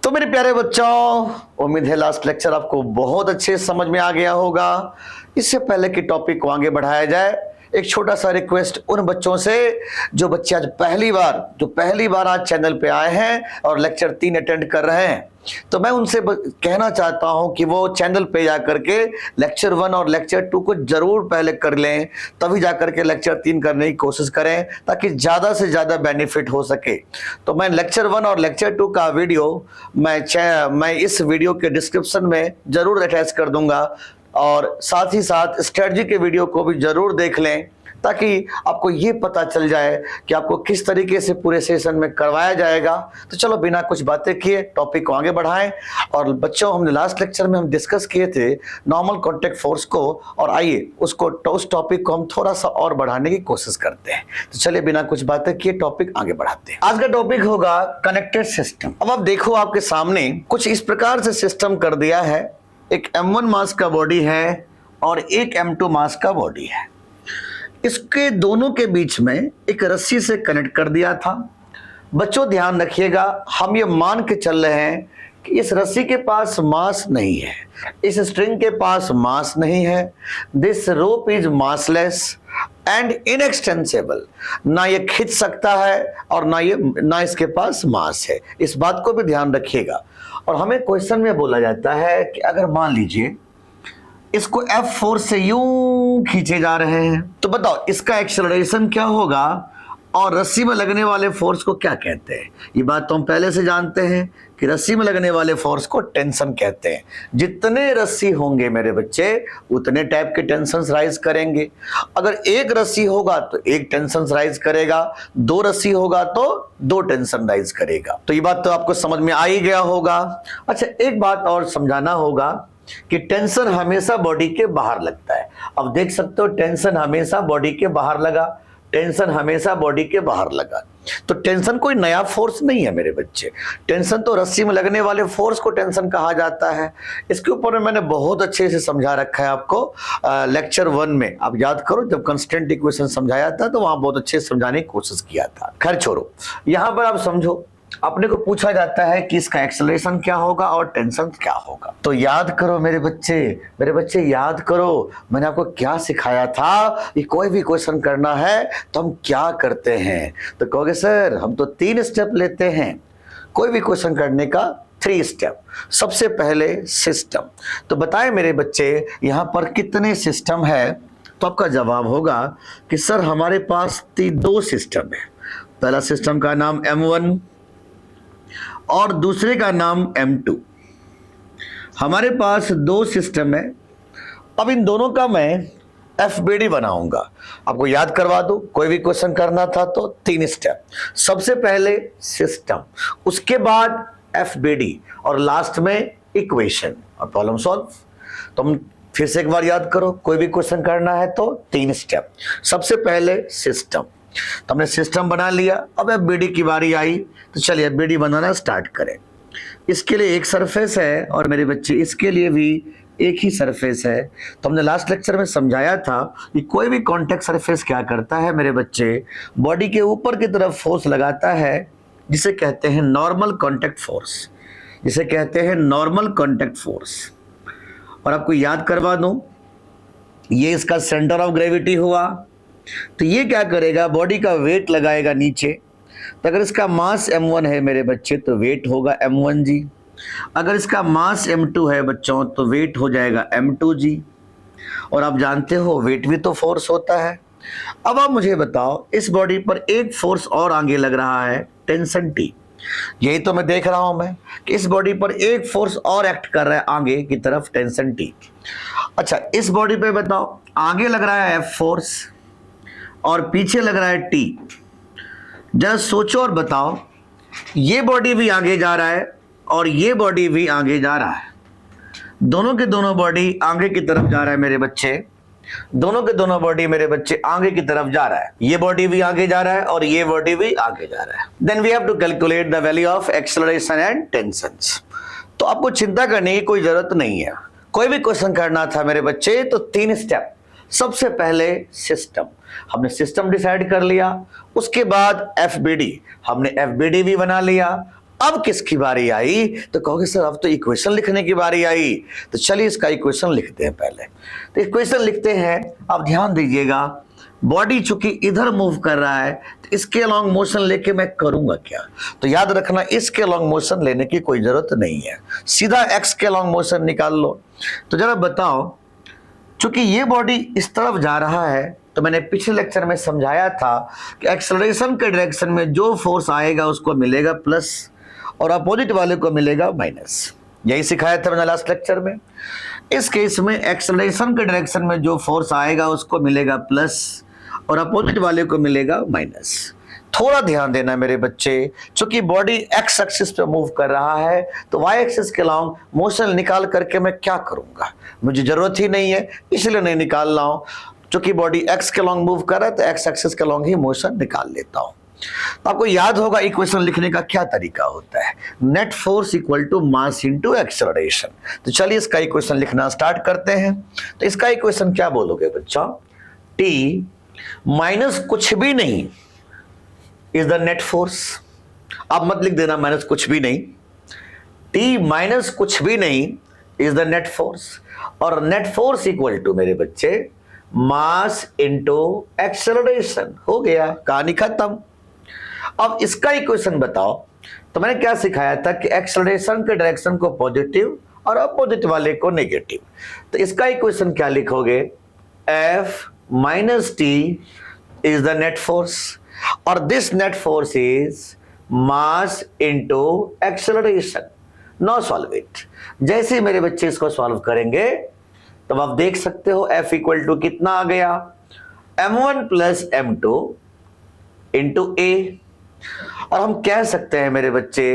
तो मेरे प्यारे बच्चों, उम्मीद है लास्ट लेक्चर आपको बहुत अच्छे समझ में आ गया होगा। इससे पहले कि टॉपिक को आगे बढ़ाया जाए, एक छोटा सा रिक्वेस्ट उन बच्चों से जो बच्चे आज पहली बार आज चैनल पे आए हैं और लेक्चर 3 अटेंड कर रहे हैं, तो मैं उनसे कहना चाहता हूं कि वो चैनल पे जाकर के लेक्चर 1 और लेक्चर 2 को जरूर पहले कर लें, तभी जाकर के लेक्चर 3 करने की कोशिश करें ताकि ज्यादा से ज्यादा बेनिफिट हो सके। तो मैं लेक्चर 1 और लेक्चर 2 का वीडियो मैं इस वीडियो के डिस्क्रिप्शन में जरूर अटैच कर दूंगा और साथ ही साथ स्ट्रेटजी के वीडियो को भी जरूर देख लें ताकि आपको ये पता चल जाए कि आपको किस तरीके से पूरे सेशन में करवाया जाएगा। तो चलो बिना कुछ बातें किए टॉपिक को आगे बढ़ाएं। और बच्चों, हमने लास्ट लेक्चर में हम डिस्कस किए थे नॉर्मल कॉन्टैक्ट फोर्स को, और आइए उस टॉपिक को हम थोड़ा सा और बढ़ाने की कोशिश करते हैं। तो चलिए बिना कुछ बातें किए टॉपिक आगे बढ़ाते हैं। आज का टॉपिक होगा कनेक्टेड सिस्टम। अब आप देखो, आपके सामने कुछ इस प्रकार से सिस्टम कर दिया है। एक M1 मास का बॉडी है और एक M2 मास का बॉडी है। इसके दोनों के बीच में एक रस्सी से कनेक्ट कर दिया था। बच्चों ध्यान रखिएगा, हम ये मान के चल रहे हैं कि इस रस्सी के पास मास नहीं है, इस स्ट्रिंग के पास मास नहीं है। This rope is massless and inextensible. ना ये खींच सकता है और ना इसके पास मास है। इस बात को भी ध्यान रखिएगा। और हमें क्वेश्चन में बोला जाता है कि अगर मान लीजिए इसको F फोर्स से यूं खींचे जा रहे हैं, तो बताओ इसका एक्सेलरेशन क्या होगा और रस्सी में लगने वाले फोर्स को क्या कहते हैं। ये बात तो हम पहले से जानते हैं कि रस्सी में लगने वाले फोर्स को टेंशन कहते हैं। जितने रस्सी होंगे मेरे बच्चे, उतने टाइप के टेंशन राइज करेंगे। अगर एक रस्सी होगा तो एक टेंशन राइज करेगा, 2 रस्सी होगा तो 2 टेंशन राइज करेगा। तो ये बात तो आपको समझ में आ ही गया होगा। अच्छा, एक बात और समझाना होगा कि टेंशन हमेशा बॉडी के बाहर लगता है। अब देख सकते हो, टेंशन हमेशा बॉडी के बाहर लगा, टेंशन हमेशा बॉडी के बाहर लगा। तो टेंशन कोई नया फोर्स नहीं है मेरे बच्चे। टेंशन तो रस्सी में लगने वाले फोर्स को टेंशन कहा जाता है। इसके ऊपर मैंने बहुत अच्छे से समझा रखा है आपको लेक्चर 1 में। आप याद करो, जब कांस्टेंट इक्वेशन समझाया था तो वहां बहुत अच्छे से समझाने की कोशिश किया था। खैर छोड़ो, यहां पर आप समझो, अपने को पूछा जाता है कि इसका एक्सेलरेशन क्या होगा और टेंशन क्या होगा। तो याद करो मेरे बच्चे याद करो, मैंने आपको क्या सिखाया था। ये कोई भी क्वेश्चन करना है तो हम क्या करते हैं, तो कहोगे सर हम तो 3 स्टेप लेते हैं। कोई भी क्वेश्चन करने का 3 स्टेप। सबसे पहले सिस्टम। तो बताएं मेरे बच्चे, यहां पर कितने सिस्टम है। तो आपका जवाब होगा कि सर हमारे पास 2 सिस्टम है। पहला सिस्टम का नाम M1 और दूसरे का नाम M2। हमारे पास 2 सिस्टम है। अब इन दोनों का मैं FBD बनाऊंगा। आपको याद करवा दो, कोई भी क्वेश्चन करना था तो 3 स्टेप। सबसे पहले सिस्टम, उसके बाद FBD और लास्ट में इक्वेशन और प्रॉब्लम सॉल्व। तो हम फिर से एक बार याद करो, कोई भी क्वेश्चन करना है तो 3 स्टेप। सबसे पहले सिस्टम, तो हमने सिस्टम बना लिया। अब FBD की बारी आई, तो चलिए FBD बनाना स्टार्ट करें। इसके लिए एक सरफेस है और मेरे बच्चे इसके लिए भी एक ही सरफेस है। तो हमने लास्ट लेक्चर में समझाया था कि कोई भी कॉन्टैक्ट सरफेस क्या करता है मेरे बच्चे, बॉडी के ऊपर की तरफ फोर्स लगाता है, जिसे कहते हैं नॉर्मल कॉन्टैक्ट फोर्स, जिसे कहते हैं नॉर्मल कॉन्टैक्ट फोर्स। और आपको याद करवा दूं, ये इसका सेंटर ऑफ ग्रेविटी हुआ। तो ये क्या करेगा, बॉडी का वेट लगाएगा नीचे। तो अगर इसका मास M1 है मेरे बच्चे तो वेट होगा M1 जी। अगर इसका मास M2 है बच्चों तो वेट हो जाएगा M2 जी। और आप जानते हो वेट भी तो फोर्स होता है। अब आप मुझे बताओ, इस बॉडी पर एक फोर्स और आगे लग रहा है, टेंशन T। यही तो मैं देख रहा हूं मैं कि इस बॉडी पर एक फोर्स और एक्ट कर रहा है आगे की तरफ, टेंशन T। अच्छा, इस बॉडी पे बताओ, आगे लग रहा है F फोर्स और पीछे लग रहा है T। जरा सोचो और बताओ, ये बॉडी भी आगे जा रहा है और ये बॉडी भी आगे जा रहा है। दोनों के दोनों बॉडी आगे की तरफ जा रहा है मेरे बच्चे। दोनों के दोनों बॉडी मेरे बच्चे आगे की तरफ जा रहा है। ये बॉडी भी आगे जा रहा है और ये बॉडी भी आगे जा रहा है। Then we have to calculate the value of acceleration and tensions. तो आपको चिंता करने की कोई जरूरत नहीं है। कोई भी क्वेश्चन करना था मेरे बच्चे तो 3 स्टेप। सबसे पहले सिस्टम, हमने सिस्टम डिसाइड कर लिया। उसके बाद FBD, हमने FBD भी बना लिया। अब किसकी बारी आई? तो कहोगे सर अब तो इक्वेशन लिखने की बारी आई। तो चलिए इसका इक्वेशन लिखते हैं पहले। तो इक्वेशन लिखते हैं। अब ध्यान दीजिएगा, बॉडी चूंकि इधर मूव कर रहा है तो इसके अलॉन्ग मोशन लेके मैं करूंगा क्या? तो याद रखना इसके अलॉन्ग मोशन लेने की कोई जरूरत नहीं है, सीधा एक्स के अलॉन्ग मोशन निकाल लो। तो जरा बताओ, चूंकि ये बॉडी इस तरफ जा रहा है तो मैंने पिछले लेक्चर में समझाया था कि एक्सेलरेशन के डायरेक्शन में जो फोर्स आएगा उसको मिलेगा प्लस और अपोजिट वाले को मिलेगा माइनस। यही सिखाया था मैंने लास्ट लेक्चर में। इस केस में एक्सेलरेशन के डायरेक्शन में जो फोर्स आएगा उसको मिलेगा प्लस और अपोजिट वाले को मिलेगा माइनस। थोड़ा ध्यान देना मेरे बच्चे, चूंकि बॉडी एक्स एक्सिस पे मूव कर रहा है तो वाई एक्सिस के अलॉन्ग मोशन निकाल करके मैं क्या करूंगा? मुझे जरूरत ही नहीं है, इसलिए नहीं निकाल रहा हूं। चूंकि बॉडी एक्स के अलॉन्ग मूव कर रहा है तो एक्स एक्सिस के अलॉन्ग ही मोशन निकाल लेता हूं। तो आपको याद होगा इक्वेशन लिखने का क्या तरीका होता है, net force equal to mass into acceleration. तो चलिए इसका इक्वेशन लिखना स्टार्ट करते हैं। तो इसका इक्वेशन क्या बोलोगे बच्चा? टी माइनस कुछ भी नहीं इज द नेट फोर्स। आप मत लिख देना माइनस कुछ भी नहीं, टी माइनस कुछ भी नहीं इज द नेट फोर्स। और नेट फोर्स इक्वल टू मेरे बच्चे मास इनटू एक्सेलरेशन। हो गया, कहानी खत्म। अब इसका इक्वेशन बताओ। तो मैंने क्या सिखाया था कि एक्सेलरेशन के डायरेक्शन को पॉजिटिव और अपोजिट वाले को नेगेटिव। तो इसका इक्वेशन क्या लिखोगे? F minus T is the net force और this net force is mass into acceleration. No solve it. जैसे ही मेरे बच्चे इसको सॉल्व करेंगे तब आप देख सकते हो F इक्वल टू कितना आ गया? m1 plus m2 into a। और हम कह सकते हैं मेरे बच्चे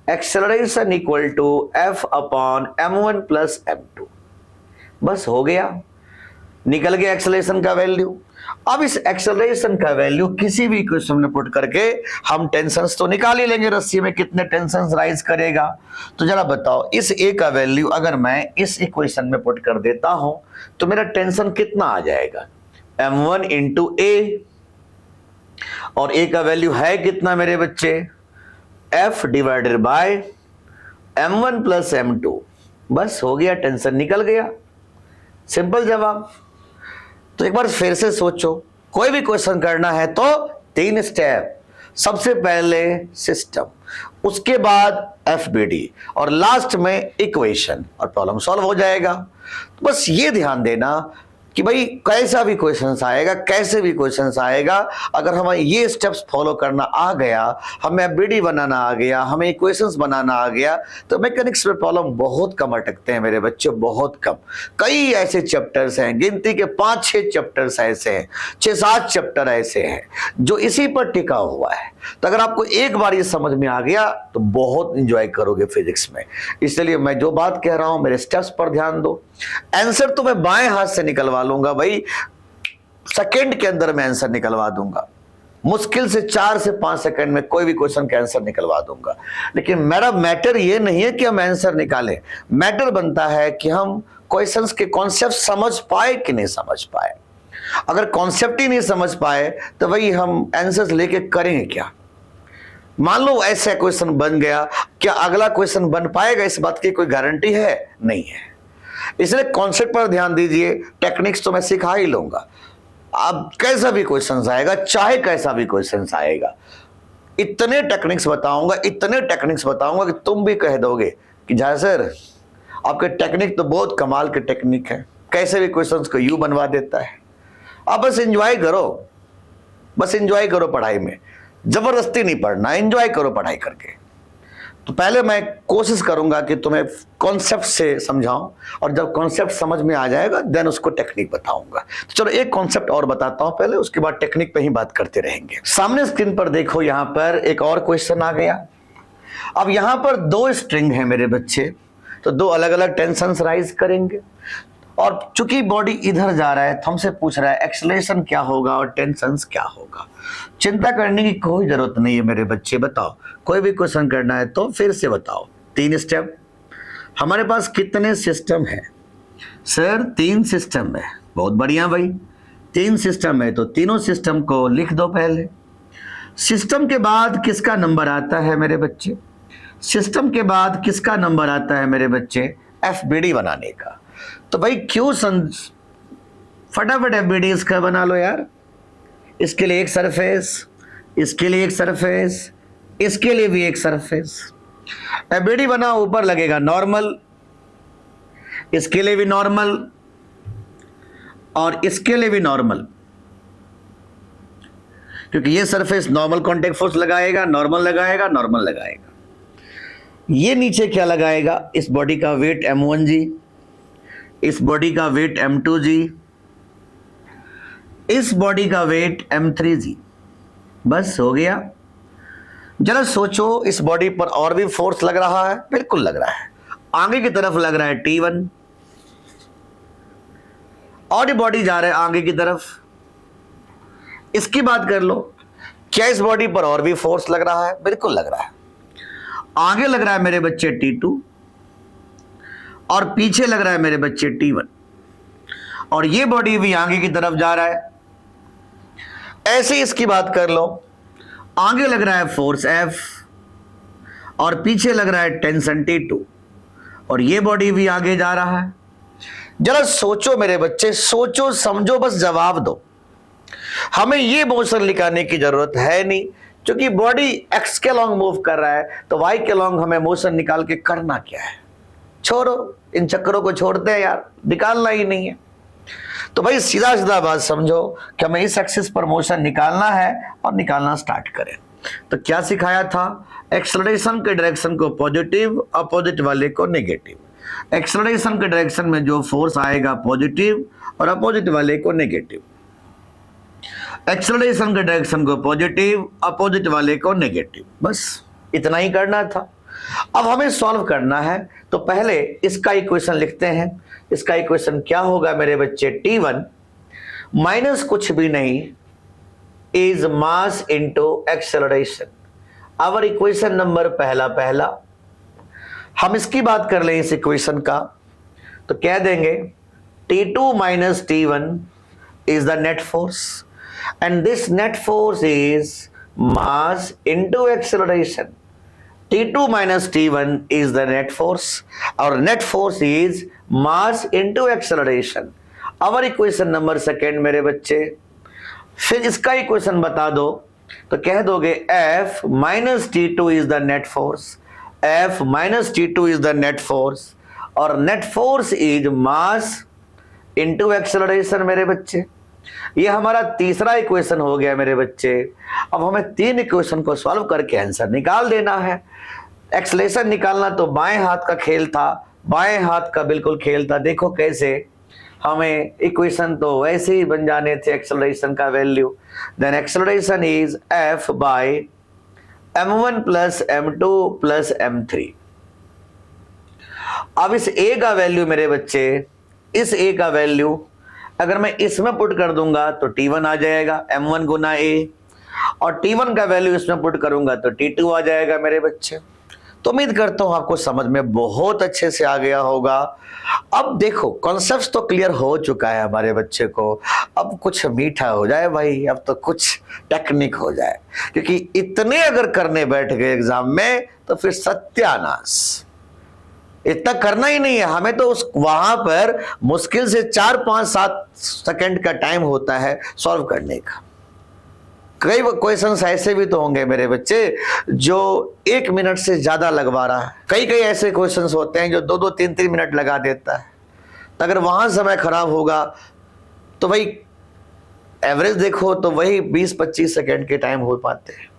acceleration equal to F upon m1 plus m2। बस हो गया, निकल गया एक्सेलरेशन का वैल्यू। अब इस एक्सेलरेशन का वैल्यू किसी भी इक्वेशन में पुट करके हम टेंशन्स तो निकाल ही लेंगे, रस्सी में कितने टेंशन्स राइज करेगा। तो जरा बताओ, इस ए का वैल्यू अगर मैं इस इक्वेशन में पुट कर देता हूं तो मेरा टेंशन कितना आ जाएगा? m1 इंटू ए। और ए का वैल्यू है कितना मेरे बच्चे? F divided by m1 plus m2। बस हो गया, टेंशन निकल गया। सिंपल जवाब। तो एक बार फिर से सोचो, कोई भी क्वेश्चन करना है तो 3 स्टेप। सबसे पहले सिस्टम, उसके बाद FBD और लास्ट में इक्वेशन और प्रॉब्लम सॉल्व हो जाएगा। तो बस ये ध्यान देना कि भाई कैसा भी क्वेश्चन आएगा, कैसे भी क्वेश्चन आएगा, अगर हमें ये स्टेप्स फॉलो करना आ गया, हमें एफबीडी बनाना आ गया, हमें इक्वेशंस बनाना आ गया, तो मैकेनिक्स में प्रॉब्लम बहुत कम अटकते हैं मेरे बच्चे, बहुत कम। कई ऐसे चैप्टर्स हैं, गिनती के 5-6 चैप्टर्स ऐसे हैं, 6-7 चैप्टर ऐसे हैं जो इसी पर टिका हुआ है। तो अगर आपको एक बार ये समझ में आ गया तो बहुत इंजॉय करोगे फिजिक्स में। इसलिए मैं जो बात कह रहा हूं मेरे स्टेप्स पर ध्यान दो। आंसर तो मैं बाएं हाथ से निकलवा लूंगा भाई, सेकंड के अंदर मैं आंसर निकलवा दूंगा, मुश्किल से 4 से 5 सेकंड में कोई भी क्वेश्चन का आंसर निकलवा दूंगा। लेकिन मेरा मैटर ये नहीं है कि हम आंसर निकालें, मैटर बनता है कि हम क्वेश्चंस के कॉन्सेप्ट समझ पाए कि नहीं समझ पाए। अगर कॉन्सेप्ट ही नहीं समझ पाए तो वही हम आंसर्स लेके करेंगे क्या। मान लो ऐसा क्वेश्चन बन गया, क्या अगला क्वेश्चन बन पाएगा, इस बात की कोई गारंटी है नहीं है। इसलिए कॉन्सेप्ट पर ध्यान दीजिए, टेक्निक्स तो मैं सिखा ही लूंगा। अब कैसा भी क्वेश्चन आएगा, चाहे कैसा भी क्वेश्चन आएगा, इतने टेक्निक्स बताऊंगा, इतने टेक्निक्स बताऊंगा कि तुम भी कह दोगे कि जय सर आपके टेक्निक तो बहुत कमाल के टेक्निक है, कैसे भी क्वेश्चंस को यू बनवा देता है। आप बस एंजॉय करो, बस एंजॉय करो पढ़ाई में, जबरदस्ती नहीं पढ़ना, एंजॉय करो पढ़ाई करके। तो पहले मैं कोशिश करूंगा कि तुम्हें कॉन्सेप्ट से समझाऊं, और जब कॉन्सेप्ट समझ में आ जाएगा देन उसको टेक्निक बताऊंगा। तो चलो एक कॉन्सेप्ट और बताता हूं पहले, उसके बाद टेक्निक पे ही बात करते रहेंगे। सामने स्क्रीन पर देखो, यहां पर एक और क्वेश्चन आ गया। अब यहां पर 2 स्ट्रिंग है मेरे बच्चे, तो 2 अलग अलग टेंशन्स राइज करेंगे, और चूंकि बॉडी इधर जा रहा है तो हमसे पूछ रहा है एक्सेलरेशन क्या होगा और टेंशन्स क्या होगा। चिंता करने की कोई जरूरत नहीं है मेरे बच्चे। बताओ, कोई भी क्वेश्चन करना है तो फिर से बताओ। 3 स्टेप। हमारे पास कितने सिस्टम है सर? 3 सिस्टम है। बहुत बढ़िया भाई, 3 सिस्टम है तो तीनों सिस्टम को लिख दो पहले। सिस्टम के बाद किसका नंबर आता है मेरे बच्चे? सिस्टम के बाद किसका नंबर आता है मेरे बच्चे? एफबीडी बनाने का। तो भाई क्यों फटाफट एफबीडी इसका बना लो यार। इसके लिए एक सरफेस, इसके लिए एक सरफेस, इसके लिए भी एक सरफेस। एफबीडी बना, ऊपर लगेगा नॉर्मल, इसके लिए भी नॉर्मल और इसके लिए भी नॉर्मल, क्योंकि ये सरफेस नॉर्मल कांटेक्ट फोर्स लगाएगा, नॉर्मल लगाएगा, नॉर्मल लगाएगा। ये नीचे क्या लगाएगा? इस बॉडी का वेट m1g, इस बॉडी का वेट m2g, इस बॉडी का वेट m3g। बस हो गया। जरा सोचो, इस बॉडी पर और भी फोर्स लग रहा है? बिल्कुल लग रहा है। आगे की तरफ लग रहा है T1 और ये बॉडी जा रहा है आगे की तरफ। इसकी बात कर लो, क्या इस बॉडी पर और भी फोर्स लग रहा है? बिल्कुल लग रहा है। आगे लग रहा है मेरे बच्चे T2 और पीछे लग रहा है मेरे बच्चे T1 और ये बॉडी भी आगे की तरफ जा रहा है। ऐसे इसकी बात कर लो, आगे लग रहा है फोर्स F और पीछे लग रहा है टेंशन T2 और ये बॉडी भी आगे जा रहा है। जरा सोचो मेरे बच्चे, सोचो समझो, बस जवाब दो। हमें ये मोशन निकालने की जरूरत है नहीं, क्योंकि बॉडी एक्स के लॉन्ग मूव कर रहा है, तो वाई के लॉन्ग हमें मोशन निकाल के करना क्या है? छोड़ो, इन चक्करों को छोड़ते हैं यार, निकालना ही नहीं है। तो भाई सीधा सीधा बात समझो कि हमें इस एक्सिस पर मोशन निकालना है और निकालना स्टार्ट करें। तो क्या सिखाया था? एक्सेलरेशन के डायरेक्शन को पॉजिटिव, अपोजिट वाले को नेगेटिव। एक्सेलरेशन के डायरेक्शन में जो फोर्स आएगा पॉजिटिव और अपोजिट वाले को नेगेटिव। एक्सेलरेशन के डायरेक्शन को पॉजिटिव, अपोजिट वाले को नेगेटिव। बस इतना ही करना था। अब हमें सॉल्व करना है, तो पहले इसका इक्वेशन लिखते हैं। इसका इक्वेशन क्या होगा मेरे बच्चे? T1 माइनस कुछ भी नहीं is mass into acceleration. Our equation number पहला। हम इसकी बात कर लें इस इक्वेशन का, तो कह देंगे T2 minus T1 is the net force and this net force is mass into acceleration. T2 minus T1 is the net force. Our net force is mass into acceleration. Our equation number second मेरे बच्चे। फिर इसका equation बता दो, तो कह दोगे F minus T2 is the net force. F minus T2 is the net force और net force is mass into acceleration मेरे बच्चे। ये हमारा तीसरा इक्वेशन हो गया मेरे बच्चे। अब हमें तीन इक्वेशन को सॉल्व करके आंसर निकाल देना है। एक्सेलरेशन निकालना तो बाएं हाथ का खेल था, बाएं हाथ का बिल्कुल खेल था। देखो कैसे हमें इक्वेशन तो वैसे ही बन जाने थे एक्सेलरेशन का value. Then acceleration is F by m1 plus m2 plus m3। अब इस a का वैल्यू मेरे बच्चे, इस a का वैल्यू अगर मैं इसमें पुट कर दूंगा तो T1 आ जाएगा m1 गुना a, और T1 का वैल्यू इसमें पुट करूंगा तो T2 आ जाएगा मेरे बच्चे। तो उम्मीद करता हूं आपको समझ में बहुत अच्छे से आ गया होगा। अब देखो कॉन्सेप्ट तो क्लियर हो चुका है हमारे बच्चे को, अब कुछ मीठा हो जाए भाई, अब तो कुछ टेक्निक हो जाए, क्योंकि इतने अगर करने बैठ गए एग्जाम में तो फिर सत्यानाश। इतना करना ही नहीं है हमें, तो उस वहां पर मुश्किल से 4, 5, 7 सेकंड का टाइम होता है सॉल्व करने का। कई क्वेश्चंस ऐसे भी तो होंगे मेरे बच्चे जो 1 मिनट से ज्यादा लगवा रहा है। कई ऐसे क्वेश्चंस होते हैं जो 2-2, 3-3 मिनट लगा देता है। तो अगर वहां समय खराब होगा तो भाई एवरेज देखो तो वही 20-25 सेकंड के टाइम हो पाते हैं।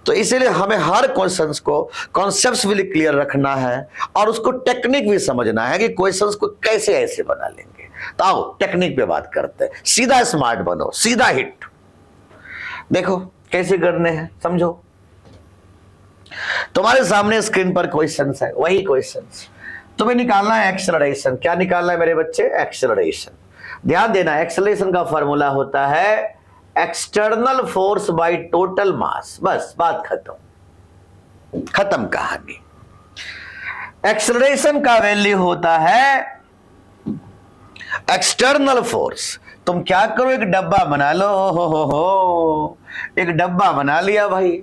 तो इसीलिए हमें हर क्वेश्चंस को कॉन्सेप्ट्स भी क्लियर रखना है और उसको टेक्निक भी समझना है कि क्वेश्चंस को कैसे ऐसे बना लेंगे। तो आओ टेक्निक पे बात करते हैं। सीधा स्मार्ट बनो, सीधा हिट। देखो कैसे करने हैं, समझो। तुम्हारे सामने स्क्रीन पर क्वेश्चंस है, वही क्वेश्चंस तुम्हें निकालना है एक्सेलरेशन। क्या निकालना है मेरे बच्चे? एक्सेलरेशन। ध्यान देना, एक्सेलरेशन का फॉर्मूला होता है external force by total mass. बस बात खत्म, खत्म कहानी। एक्सेलरेशन का वैल्यू होता है एक्सटर्नल फोर्स। तुम क्या करो, एक डब्बा बना लो। हो एक डब्बा बना लिया भाई।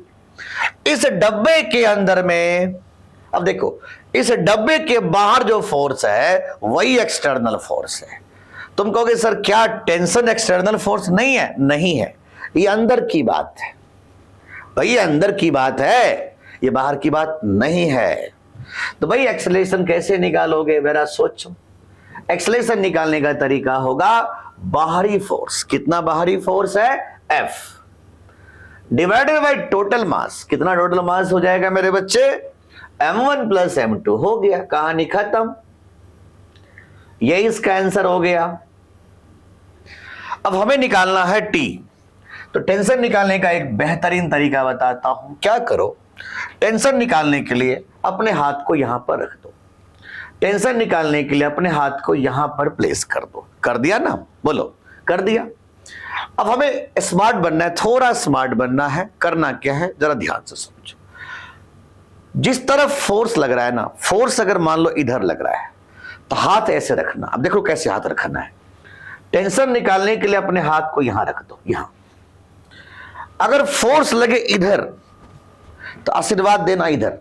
इस डब्बे के अंदर में अब देखो, इस डब्बे के बाहर जो फोर्स है वही एक्सटर्नल फोर्स है। तुम कहोगे सर क्या टेंशन एक्सटर्नल फोर्स नहीं है? नहीं है, ये अंदर की बात है भाई, ये अंदर की बात है, ये बाहर की बात नहीं है। तो भाई एक्सेलरेशन कैसे निकालोगे? जरा सोचो। एक्सेलरेशन निकालने का तरीका होगा बाहरी फोर्स, कितना बाहरी फोर्स है? F divided by total mass. कितना टोटल मास हो जाएगा मेरे बच्चे? m1 plus m2। हो गया, कहानी खत्म, यही इसका आंसर हो गया। अब हमें निकालना है T। तो टेंशन निकालने का एक बेहतरीन तरीका बताता हूं। क्या करो, टेंशन निकालने के लिए अपने हाथ को यहां पर रख दो, टेंशन निकालने के लिए अपने हाथ को यहां पर प्लेस कर दो। कर दिया ना? बोलो, कर दिया। अब हमें स्मार्ट बनना है, थोड़ा स्मार्ट बनना है। करना क्या है जरा ध्यान से समझो। जिस तरफ फोर्स लग रहा है ना, फोर्स अगर मान लो इधर लग रहा है तो हाथ ऐसे रखना। अब देखो कैसे हाथ रखना है। टेंशन निकालने के लिए अपने हाथ को यहां रख दो, यहां। अगर फोर्स लगे इधर तो आशीर्वाद देना इधर,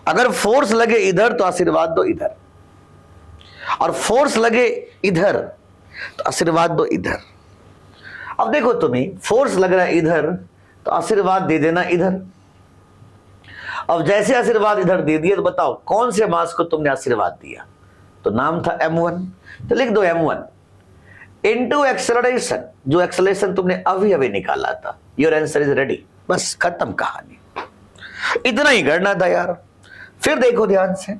अगर फोर्स लगे इधर तो आशीर्वाद दो इधर, और फोर्स लगे इधर तो आशीर्वाद दो इधर। अब देखो तुम्हें फोर्स लग रहा है इधर तो आशीर्वाद दे देना इधर। अब जैसे आशीर्वाद इधर दे दिया तो बताओ कौन से मास को तुमने आशीर्वाद दिया? तो नाम था m1, तो लिख दो m1 इनटू एक्सेलरेशन, जो एक्सेलरेशन तुमने अभी अभी निकाला था। Your answer is ready. बस खत्म कहानी, इतना ही करना था यार। फिर देखो ध्यान से,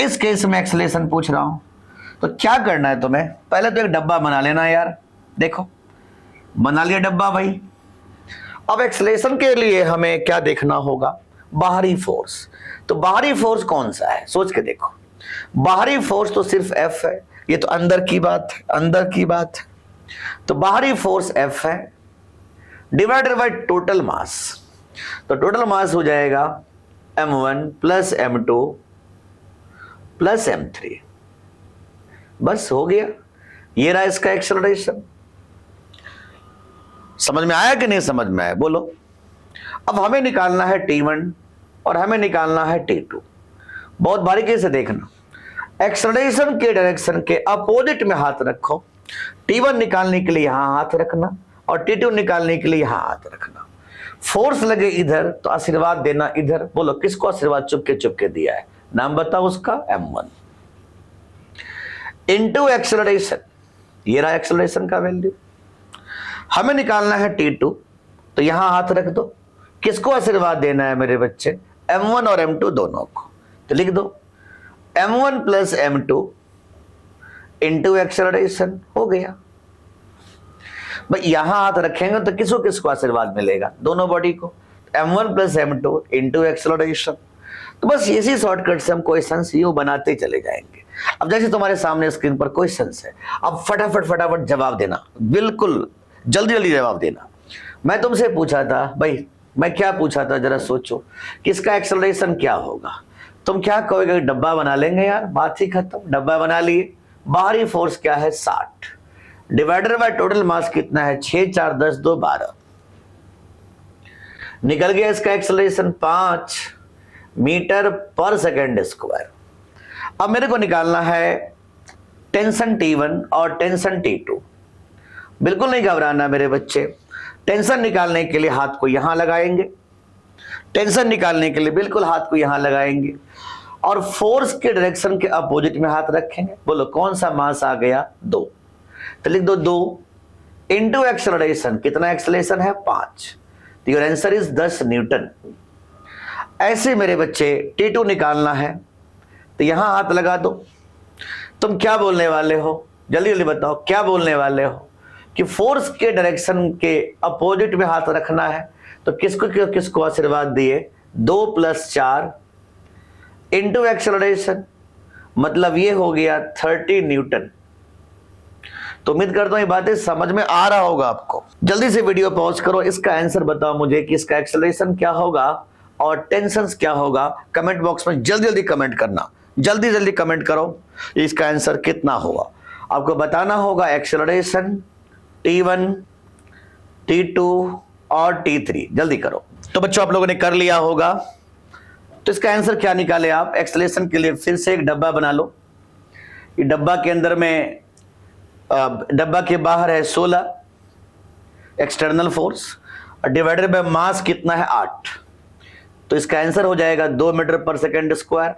इस केस में एक्सेलरेशन पूछ रहा हूं तो क्या करना है तुम्हें? पहले तो एक डब्बा बना लेना यार। देखो बना लिया डब्बा भाई। अब एक्सेलरेशन के लिए हमें क्या देखना होगा? बाहरी फोर्स। तो बाहरी फोर्स कौन सा है सोच के देखो। बाहरी फोर्स तो सिर्फ F है, ये तो अंदर की बात है, अंदर की बात है। तो बाहरी फोर्स F है डिवाइडेड बाय टोटल मास। तो टोटल मास हो जाएगा m1 plus m2 plus m3। बस हो गया, ये रहा इसका एक्सेलरेशन। समझ में आया कि नहीं समझ में आया? बोलो। अब हमें निकालना है T1 और हमें निकालना है T2। बहुत बारीकी से देखना, एक्सेलरेशन के डायरेक्शन के अपोजिट में हाथ रखो। T1 निकालने के लिए यहां हाथ रखना और T2 निकालने के लिए यहां हाथ रखना। फोर्स लगे इधर तो आशीर्वाद देना इधर। बोलो किसको आशीर्वाद चुपके चुपके दिया है? नाम बताओ उसका, m1 इनटू एक्सेलरेशन। ये रहा एक्सेलरेशन का वैल्यू। हमें निकालना है T2, तो यहां हाथ रख दो। किसको आशीर्वाद देना है मेरे बच्चे? m1 और m2 दोनों को। तो लिख दो m1 plus m2 into acceleration. हो गया भाई। यहां हाथ रखेंगे तो किसको किसको आशीर्वाद मिलेगा? दोनों बॉडी को। m1 plus m2 into acceleration. तो बस इसी शॉर्टकट से हम क्वेश्चंस यूं बनाते चले जाएंगे। अब जैसे तुम्हारे सामने स्क्रीन पर क्वेश्चंस है, अब फटाफट फटाफट जवाब देना, बिल्कुल जल्दी जल्दी जवाब देना। मैं तुमसे पूछा था भाई, मैं क्या पूछा था जरा सोचो, किसका एक्सेलरेशन क्या होगा? तुम क्या कहोगे? डब्बा बना लेंगे यार, बात ही खत्म। डब्बा बना लिए। बाहरी फोर्स क्या है? 60 डिवाइडेड बाय टोटल मास कितना है? 6 4 10 2 12। निकल गया इसका एक्सेलरेशन 5 मीटर पर सेकेंड स्क्वायर। अब मेरे को निकालना है टेंशन T1 और टेंशन T2। बिल्कुल नहीं घबराना मेरे बच्चे। टेंशन निकालने के लिए हाथ को यहां लगाएंगे, टेंशन निकालने के लिए बिल्कुल हाथ को यहां लगाएंगे और फोर्स के डायरेक्शन के अपोजिट में हाथ रखेंगे। बोलो कौन सा मास आ गया? 2। तो लिख दो 2 इनटू एक्सेलरेशन। कितना एक्सेलरेशन है? 5। तो योर आंसर इज 10 न्यूटन। ऐसे मेरे बच्चे T2 निकालना है तो यहां हाथ लगा दो। तुम क्या बोलने वाले हो? जल्दी जल्दी बताओ क्या बोलने वाले हो? कि फोर्स के डायरेक्शन के अपोजिट में हाथ रखना है। तो किसको किसको आशीर्वाद दिए? 2 + 4 इनटू एक्सेलरेशन, मतलब ये हो गया 30 न्यूटन। तो उम्मीद करता हूं ये बातें समझ में आ रहा होगा आपको। जल्दी से वीडियो पॉज करो, इसका आंसर बताओ मुझे कि इसका एक्सेलरेशन क्या होगा और टेंशन क्या होगा। कमेंट बॉक्स में जल्दी जल्दी कमेंट करना, जल्दी जल्दी कमेंट करो इसका आंसर कितना होगा। आपको बताना होगा एक्सेलरेशन T1, T2 और T3। जल्दी करो। तो बच्चों आप लोगों ने कर लिया होगा। तो इसका आंसर क्या निकाले आप? एक्सेलरेशन के लिए फिर से एक डब्बा बना लो। ये डब्बा के अंदर में डब्बा के बाहर है 16 एक्सटर्नल फोर्स और डिवाइडेड बाय मास कितना है 8। तो इसका आंसर हो जाएगा 2 मीटर पर सेकेंड स्क्वायर।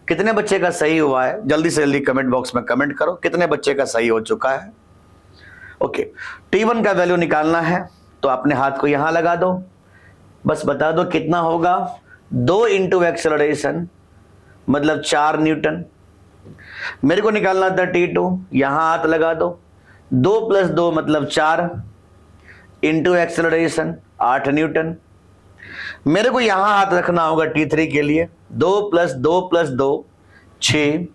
कितने बच्चे का सही हुआ है? जल्दी से जल्दी कमेंट बॉक्स में कमेंट करो कितने बच्चे का सही हो चुका है। ओके, T1 का वैल्यू निकालना है तो अपने हाथ को यहां लगा दो, बस बता दो कितना होगा। 2 इंटू एक्सेलरेशन मतलब 4 न्यूटन। मेरे को निकालना था T2, यहां हाथ लगा दो। 2 + 2 मतलब 4 इंटू एक्सेलरेशन 8 न्यूटन। मेरे को यहां हाथ रखना होगा T3 के लिए। 2 + 2 + 2 6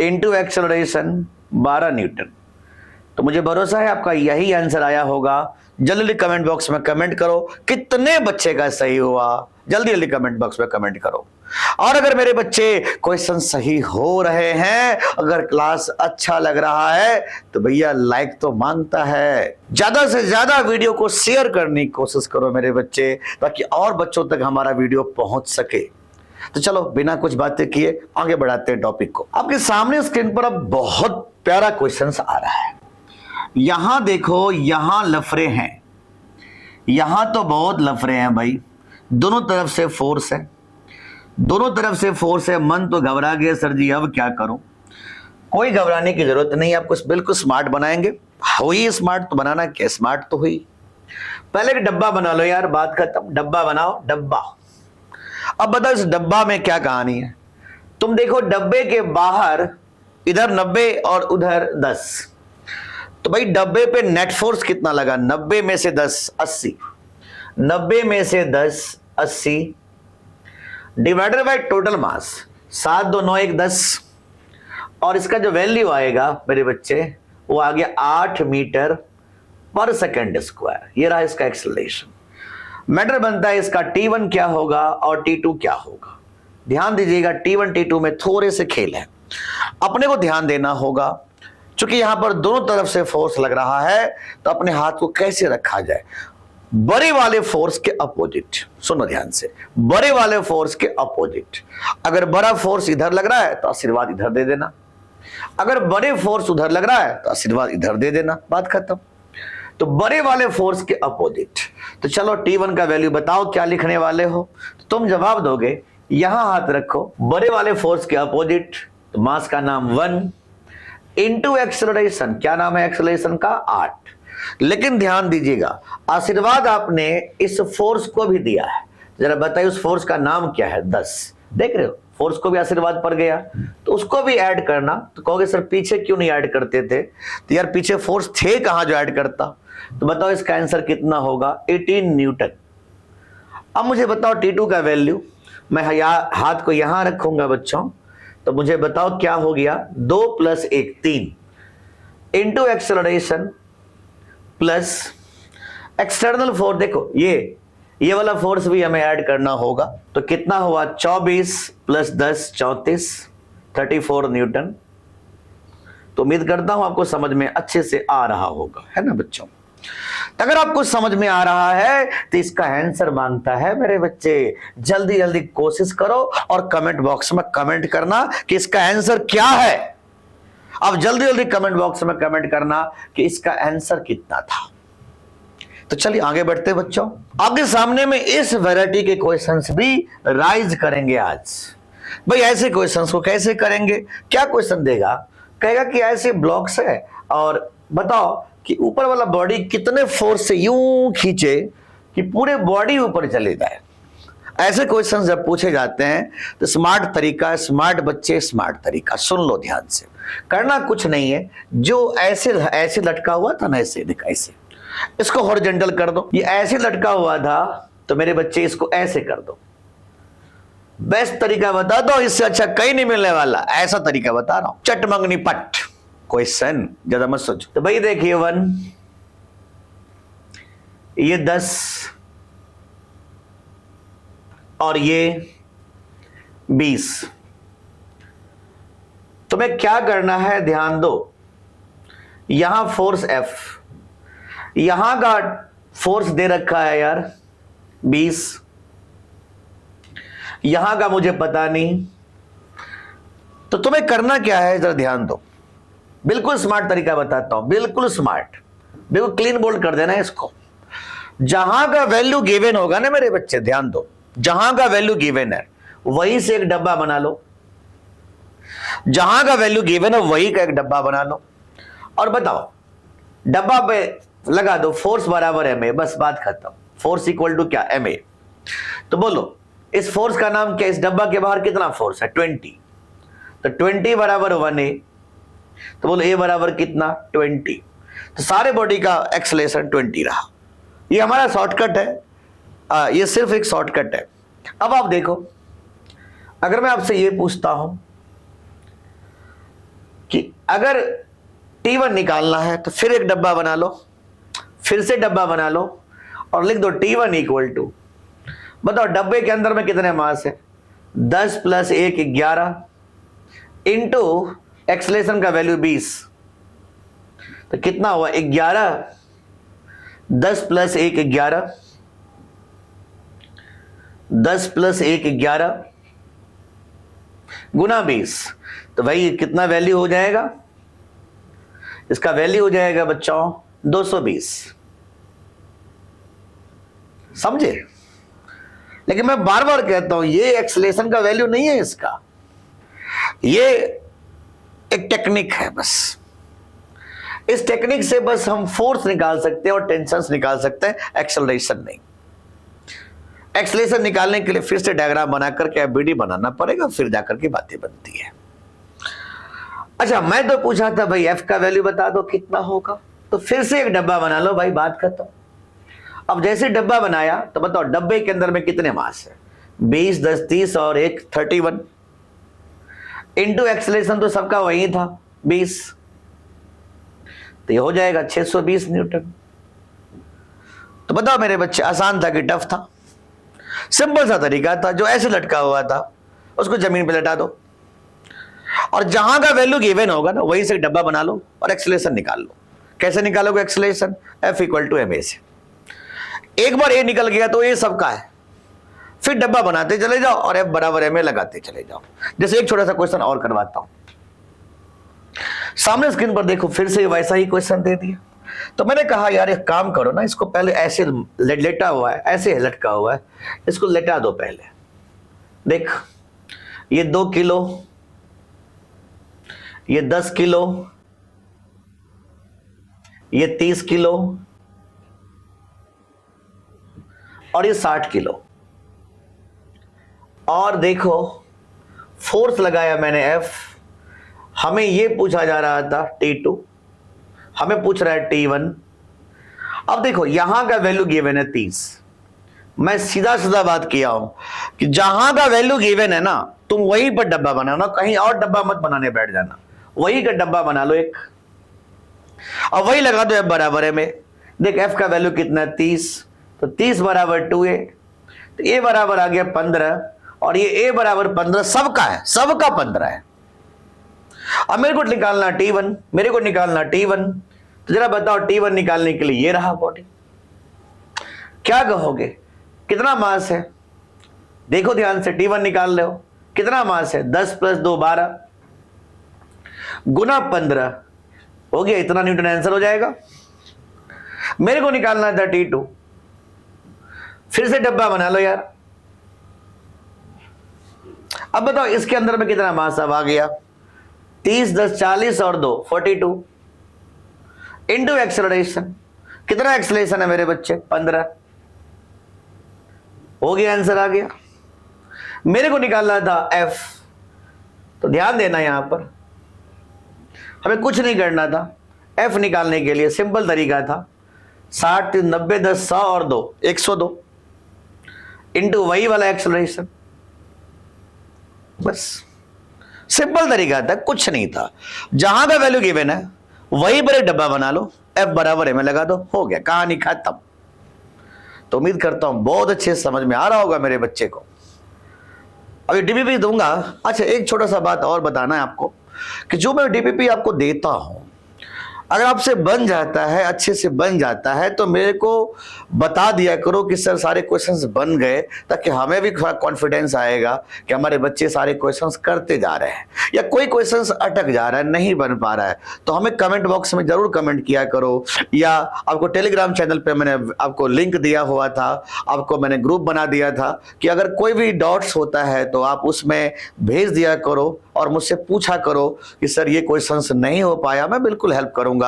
इंटू एक्सेलरेशन 12 न्यूटन। तो मुझे भरोसा है आपका यही आंसर आया होगा। जल्दी कमेंट बॉक्स में कमेंट करो कितने बच्चे का सही हुआ। जल्दी जल्दी कमेंट बॉक्स में कमेंट करो। और अगर मेरे बच्चे क्वेश्चन सही हो रहे हैं, अगर क्लास अच्छा लग रहा है तो भैया लाइक तो मांगता है। ज्यादा से ज्यादा वीडियो को शेयर करने की कोशिश करो मेरे बच्चे, ताकि और बच्चों तक हमारा वीडियो पहुंच सके। तो चलो बिना कुछ बातें किए आगे बढ़ाते हैं टॉपिक को। आपके सामने स्क्रीन पर अब बहुत प्यारा क्वेश्चन आ रहा है। यहां देखो, यहां लफड़े हैं, यहां तो बहुत लफड़े हैं भाई। दोनों तरफ से फोर्स है, दोनों तरफ से फोर्स है। मन तो घबरा गया सर जी, अब क्या करूं? कोई घबराने की जरूरत नहीं, आपको बिल्कुल स्मार्ट बनाएंगे। हुई स्मार्ट तो बनाना क्या, स्मार्ट तो हुई। पहले एक डब्बा बना लो यार, बात खत्म। डब्बा बनाओ, डब्बा। अब बताओ इस डब्बा में क्या कहानी है। तुम देखो डब्बे के बाहर इधर 90 और उधर 10, तो भाई डब्बे पे नेट फोर्स कितना लगा? 90 में से 10 80, 90 में से 10 80 डिवाइडेड बाय टोटल मास 7 2 9 1 10, और इसका जो वैल्यू आएगा मेरे बच्चे वो आ गया 8 मीटर पर सेकेंड स्क्वायर। ये रहा इसका एक्सेलरेशन। मैटर बनता है इसका T1 क्या होगा और T2 क्या होगा। ध्यान दीजिएगा, T1 T2 में थोड़े से खेल है, अपने को ध्यान देना होगा। क्योंकि यहां पर दोनों तरफ से फोर्स लग रहा है, तो अपने हाथ को कैसे रखा जाए? बड़े वाले फोर्स के अपोजिट। सुनो ध्यान से, बड़े वाले फोर्स के अपोजिट। अगर बड़ा फोर्स इधर लग रहा है तो आशीर्वाद इधर दे देना, अगर बड़े फोर्स उधर लग रहा है तो आशीर्वाद इधर दे देना, बात खत्म। तो बड़े वाले फोर्स के अपोजिट। तो चलो T1 का वैल्यू बताओ क्या लिखने वाले हो। तो तुम जवाब दोगे, यहां हाथ रखो, बड़े वाले फोर्स के अपोजिट, तो मास का नाम 1 इंटू एक्सेलरेशन, क्या नाम है एक्सेलरेशन का? 8। लेकिन ध्यान दीजिएगा, आशीर्वाद आपने इस फोर्स को भी दिया है। जरा बताइए उस फोर्स का नाम क्या है? 10। देख रहे हो, फोर्स को भी आशीर्वाद पड़ गया, तो उसको भी ऐड करना। तो कहोगे सर पीछे क्यों नहीं ऐड करते थे? तो यार पीछे फोर्स थे कहां जो ऐड करता। तो बताओ इसका आंसर कितना होगा? 18 न्यूटन। अब मुझे बताओ T2 का वैल्यू। मैं हाथ को यहां रखूंगा बच्चों, तो मुझे बताओ क्या हो गया? 2 + 1 3 into acceleration plus external force. देखो ये वाला फोर्स भी हमें ऐड करना होगा। तो कितना हुआ? 24 + 10 34 34 न्यूटन। तो उम्मीद करता हूं आपको समझ में अच्छे से आ रहा होगा, है ना बच्चों? अगर आपको समझ में आ रहा है तो इसका आंसर मांगता है मेरे बच्चे, जल्दी जल्दी कोशिश करो और कमेंट बॉक्स में कमेंट करना कि इसका आंसर क्या है। अब जल्दी जल्दी कमेंट बॉक्स में कमेंट करना कि इसका आंसर कितना था। तो चलिए आगे बढ़ते बच्चों। आपके सामने में इस वैरायटी के क्वेश्चंस भी राइज करेंगे आज। भाई ऐसे क्वेश्चंस को कैसे करेंगे? क्या क्वेश्चन देगा? कहेगा कि ऐसे ब्लॉक्स है और बताओ कि ऊपर वाला बॉडी कितने फोर्स से यूं खींचे कि पूरे बॉडी ऊपर चले जाए। ऐसे क्वेश्चंस जब पूछे जाते हैं तो स्मार्ट तरीका, स्मार्ट बच्चे स्मार्ट तरीका सुन लो ध्यान से। करना कुछ नहीं है, जो ऐसे लटका हुआ था ना, ऐसे देखा, ऐसे इसको हॉरिजॉन्टल कर दो। ये ऐसे लटका हुआ था तो मेरे बच्चे इसको ऐसे कर दो। बेस्ट तरीका बता दो, इससे अच्छा कहीं नहीं मिलने वाला। ऐसा तरीका बता रहा हूं, चटमंगनी पट क्वेश्चन, ज्यादा मत सोचो। तो भाई देखिए 1, ये 10 और ये 20। तुम्हें क्या करना है ध्यान दो। यहां फोर्स F, यहां का फोर्स दे रखा है यार 20, यहां का मुझे पता नहीं। तो तुम्हें करना क्या है, जरा ध्यान दो। बिल्कुल स्मार्ट तरीका बताता हूं, बिल्कुल स्मार्ट, बिल्कुल क्लीन बोल्ड कर देना है इसको। जहां का वैल्यू गिवन होगा ना मेरे बच्चे, ध्यान दो, जहां का वैल्यू गिवन है वहीं से एक डब्बा बना लो। जहां का वैल्यू गिवन है वही का एक डब्बा बना लो और बताओ, डब्बा पे लगा दो फोर्स बराबर एम ए, बस बात खत्म। फोर्स इक्वल टू क्या, एम ए। तो बोलो इस फोर्स का नाम क्या, इस डब्बा के बाहर कितना फोर्स है, 20। तो 20 बराबर 1a। तो बोलो ए बराबर कितना, 20। तो सारे बॉडी का एक्सेलरेशन 20 रहा। ये हमारा शॉर्टकट है, ये सिर्फ एक शॉर्टकट है। अब आप देखो, अगर मैं आपसे ये पूछता हूं कि अगर T1 निकालना है तो फिर एक डब्बा बना लो, फिर से डब्बा बना लो और लिख दो T1 इक्वल टू, बताओ डब्बे के अंदर में कितने मास है, 10 + 1 11 इंटू एक्सेलरेशन का वैल्यू 20। तो कितना हुआ, 11, 10 + 1 11, 10 + 1 11 गुना 20। तो भाई कितना वैल्यू हो जाएगा, इसका वैल्यू हो जाएगा बच्चों 220। समझे? लेकिन मैं बार बार कहता हूं ये एक्सेलरेशन का वैल्यू नहीं है इसका, ये एक टेक्निक है बस। इस टेक्निक से बस हम फोर्स निकाल सकते हैं और टेंशंस निकाल सकते हैं, एक्सेलरेशन नहीं। एक्सेलरेशन निकालने के लिए फिर से डायग्राम बनाकर के एबीडी बनाना पड़ेगा, फिर जाकर के बातें बनती है। अच्छा, मैं तो पूछा था भाई एफ का वैल्यू बता दो कितना होगा, तो फिर से एक डब्बा बना लो भाई, बात खत्म। अब जैसे डब्बा बनाया तो बताओ डब्बे के अंदर में कितने मास है, 20, 10, 30 और 1 31 इंटू एक्सेलरेशन तो सबका वही था 20, तो ये हो जाएगा 620 न्यूटन। तो बताओ मेरे बच्चे, आसान था कि टफ था? सिंपल सा तरीका था, जो ऐसे लटका हुआ था उसको जमीन पे लटा दो और जहां का वैल्यू गिवन होगा ना वहीं से डब्बा बना लो और एक्सेलरेशन निकाल लो। कैसे निकालोगे एक्सेलरेशन, F = ma से। एक बार ए निकल गया तो ये सबका है, फिर डब्बा बनाते चले जाओ और F बराबर ma लगाते चले जाओ। जैसे एक छोटा सा क्वेश्चन और करवाता हूं, सामने स्क्रीन पर देखो, फिर से वैसा ही क्वेश्चन दे दिया। तो मैंने कहा यार एक काम करो ना, इसको पहले ऐसे लेटा हुआ है, ऐसे लटका हुआ है, इसको लेटा दो पहले। देख ये 2 किलो, ये 10 किलो, ये 30 किलो और ये 60 किलो। और देखो फोर्स लगाया मैंने F, हमें ये पूछा जा रहा था T2, हमें पूछ रहा है T1। अब देखो यहां का वैल्यू गिवन है 30। मैं सीधा सीधा बात किया हूं कि जहां का वैल्यू गिवन है ना, तुम वहीं पर डब्बा बनाना, कहीं और डब्बा मत बनाने बैठ जाना, वही का डब्बा बना लो एक और वही लगा दो F बराबर है में। देख F का वैल्यू कितना है 30, तो 30 बराबर 2a, तो a बराबर आ गया 15 और ये a बराबर 15 सबका है, सबका 15 है। अब मेरे को निकालना T1, मेरे को निकालना T1। तो जरा बताओ T1 निकालने के लिए ये रहा बॉडी, क्या कहोगे कितना मास है? देखो ध्यान से, T1 निकाल रहे हो, कितना मास है, 10 + 2 12 गुना 15 हो गया, इतना न्यूटन आंसर हो जाएगा। मेरे को निकालना था T2, फिर से डब्बा बना लो यार। अब बताओ इसके अंदर में कितना मास अब आ गया, 30 10 40 और 2 42 इंटू एक्सेलरेशन, कितना एक्सेलरेशन है मेरे बच्चे, 15 हो गया, आंसर आ गया। मेरे को निकालना था F, तो ध्यान देना यहां पर हमें कुछ नहीं करना था। F निकालने के लिए सिंपल तरीका था, 60 90 10 100 और 2 102 इंटू वही वाला एक्सेलरेशन, बस सिंपल तरीका था, कुछ नहीं था। जहां का वैल्यू गिवन है वहीं पर एक डब्बा बना लो, F बराबर है में लगा दो, हो गया, कहानी खत्म। तो उम्मीद करता हूं बहुत अच्छे समझ में आ रहा होगा मेरे बच्चे को। अभी डीपीपी दूंगा। अच्छा एक छोटा सा बात और बताना है आपको कि जो मैं डीपीपी आपको देता हूं, अगर आपसे बन जाता है, अच्छे से बन जाता है, तो मेरे को बता दिया करो कि सर सारे क्वेश्चंस बन गए, ताकि हमें भी थोड़ा कॉन्फिडेंस आएगा कि हमारे बच्चे सारे क्वेश्चंस करते जा रहे हैं। या कोई क्वेश्चंस अटक जा रहा है, नहीं बन पा रहा है, तो हमें कमेंट बॉक्स में जरूर कमेंट किया करो। या आपको टेलीग्राम चैनल पे मैंने आपको लिंक दिया हुआ था, आपको मैंने ग्रुप बना दिया था कि अगर कोई भी डाउट्स होता है तो आप उसमें भेज दिया करो और मुझसे पूछा करो कि सर ये क्वेश्चंस नहीं हो पाया, मैं बिल्कुल हेल्प करूंगा।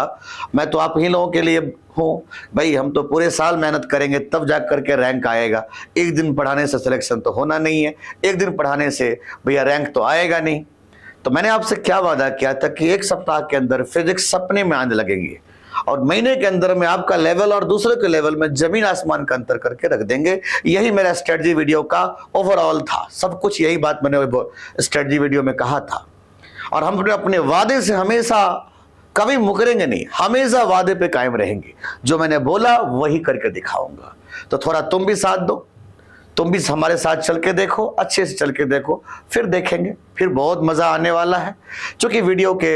मैं तो आप ही लोगों के लिए हूँ भाई। हम तो पूरे साल मेहनत करेंगे तब जा करके रैंक आएगा। एक दिन पढ़ाने से सिलेक्शन तो होना नहीं है, एक दिन पढ़ाने से भैया रैंक तो आएगा नहीं। तो मैंने आपसे क्या वादा किया था कि एक सप्ताह के अंदर फिजिक्स सपने में आने लगेंगे और महीने के अंदर में आपका लेवल और दूसरे के लेवल में जमीन आसमान का अंतर करके रख देंगे। यही मेरा स्ट्रेटजी वीडियो का ओवरऑल था, सब कुछ यही बात मैंने स्ट्रेटजी वीडियो में कहा था। और हम अपने वादे से हमेशा कभी मुकरेंगे नहीं, हमेशा वादे पे कायम रहेंगे। जो मैंने बोला वही करके दिखाऊंगा। तो थोड़ा तुम भी साथ दो, तुम भी हमारे साथ चल के देखो, अच्छे से चल के देखो, फिर देखेंगे, फिर बहुत मजा आने वाला है। क्योंकि वीडियो के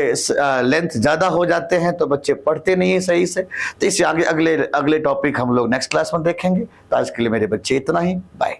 लेंथ ज्यादा हो जाते हैं तो बच्चे पढ़ते नहीं है सही से, तो इससे आगे अगले टॉपिक हम लोग नेक्स्ट क्लास में देखेंगे। तो आज के लिए मेरे बच्चे इतना ही, बाय।